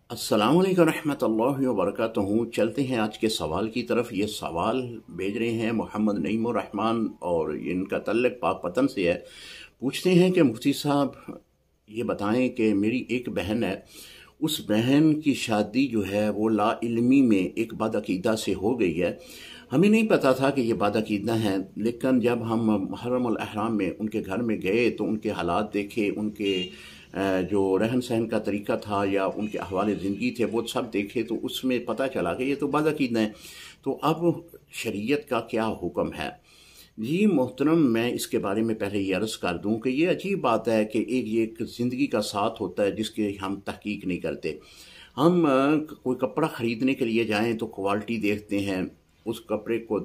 अस्सलाम वालेकुम रहमतुल्लाहि व बरकातहू। चलते हैं आज के सवाल की तरफ। ये सवाल भेज रहे हैं मोहम्मद नईमुर रहमान और इनका तल्लुक़ पाकपतन से है। पूछते हैं कि मुफ्ती साहब ये बताएं कि मेरी एक बहन है, उस बहन की शादी जो है वो ला इल्मी में एक बदअक़ीदा से हो गई है। हमें नहीं पता था कि ये बदअक़ीदा हैं, लेकिन जब हम मुहर्रमुल अहराम में उनके घर में गए तो उनके हालात देखे, उनके जो रहन सहन का तरीका था या उनके अहवाल ज़िंदगी थे वो सब देखे, तो उसमें पता चला कि ये तो बदअक़ीदा हैं। तो अब शरीयत का क्या हुक्म है? जी मोहतरम, मैं इसके बारे में पहले ये अर्ज़ कर दूं कि ये अजीब बात है कि एक ज़िंदगी का साथ होता है जिसके हम तहकीक नहीं करते। हम कोई कपड़ा ख़रीदने के लिए जाएं तो क्वालिटी देखते हैं, उस कपड़े को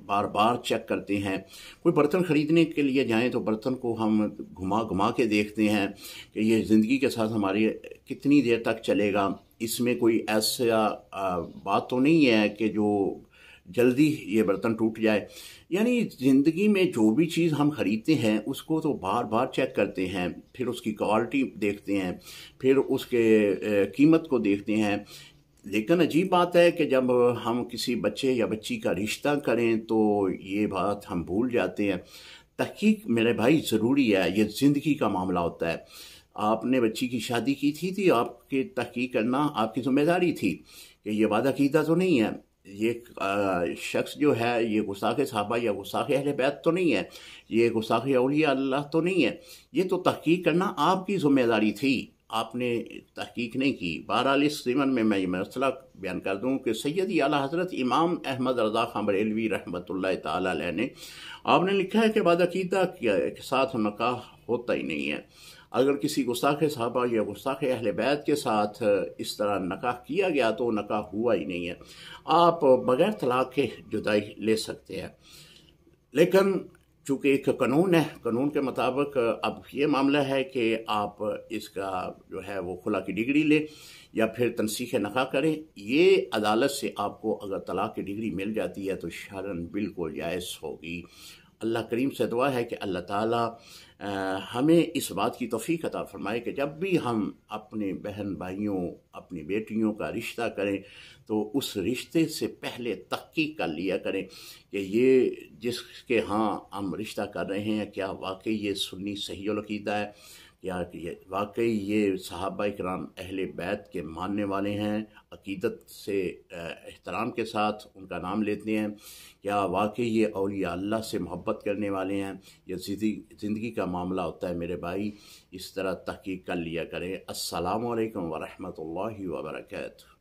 बार बार चेक करते हैं। कोई बर्तन ख़रीदने के लिए जाएं तो बर्तन को हम घुमा घुमा के देखते हैं कि ये ज़िंदगी के साथ हमारी कितनी देर तक चलेगा। इसमें कोई ऐसा बात तो नहीं है कि जो जल्दी ये बर्तन टूट जाए। यानी ज़िंदगी में जो भी चीज़ हम ख़रीदते हैं उसको तो बार बार चेक करते हैं, फिर उसकी क्वालिटी देखते हैं, फिर उसके कीमत को देखते हैं। लेकिन अजीब बात है कि जब हम किसी बच्चे या बच्ची का रिश्ता करें तो ये बात हम भूल जाते हैं। तहकीक मेरे भाई ज़रूरी है, ये ज़िंदगी का मामला होता है। आपने बच्ची की शादी की थी आपकी तहकीक करना आपकी ज़िम्मेदारी थी कि ये वादा-कीदा तो नहीं है, ये शख्स जो है ये गुस्ताख़ सहाबा या गुस्ताख़ अहले बैत तो नहीं है, ये गुस्ताख़ औलिया अल्लाह तो नहीं है। ये तो तहकीक करना आपकी ज़िम्मेदारी थी, आपने तहकीक नहीं की। बहरहाल इस ज़िमन में मैं ये मसला बयान कर दूँ कि सैयदी आला हज़रत इमाम अहमद रज़ा ख़ान बरेलवी रहमतुल्लाह ताला अलैह ने आपने लिखा है कि बादअक़ीदा के साथ निकाह होता ही नहीं है। अगर किसी गुस्ताख़ सहाबा या गुस्ताख़ अहले बैत के साथ इस तरह निकाह किया गया तो निकाह हुआ ही नहीं है। आप बग़ैर तलाक़ के जुदाई ले सकते हैं, लेकिन चूँकि एक कानून है, कानून के मुताबिक अब ये मामला है कि आप इसका जो है वो खुला की डिग्री लें या फिर तनसीख़ निकाह करें। ये अदालत से आपको अगर तलाक़ की डिग्री मिल जाती है तो शरअन बिल्कुल जायज़ होगी। अल्लाह करीम से दुआ है कि अल्लाह ताला हमें इस बात की तौफ़ीक़ अता फ़रमाए कि जब भी हम अपने बहन भाइयों, अपनी बेटियों का रिश्ता करें तो उस रिश्ते से पहले तहक़ीक़ कर लिया करें कि ये जिसके यहाँ हम रिश्ता कर रहे हैं क्या वाकई ये सुन्नी सही अक़ीदा है, या ये वाकई ये सहाबा इकराम अहले बैत के मानने वाले हैं, अक़ीदत से एहतराम के साथ उनका नाम लेते हैं, क्या वाकई ये औलिया अल्लाह से मोहब्बत करने वाले हैं। ये ज़िंदगी का मामला होता है मेरे भाई, इस तरह तहक़ीक़ कर लिया करें। अस्सलामु अलैकुम व रहमतुल्लाहि व बरकातहू।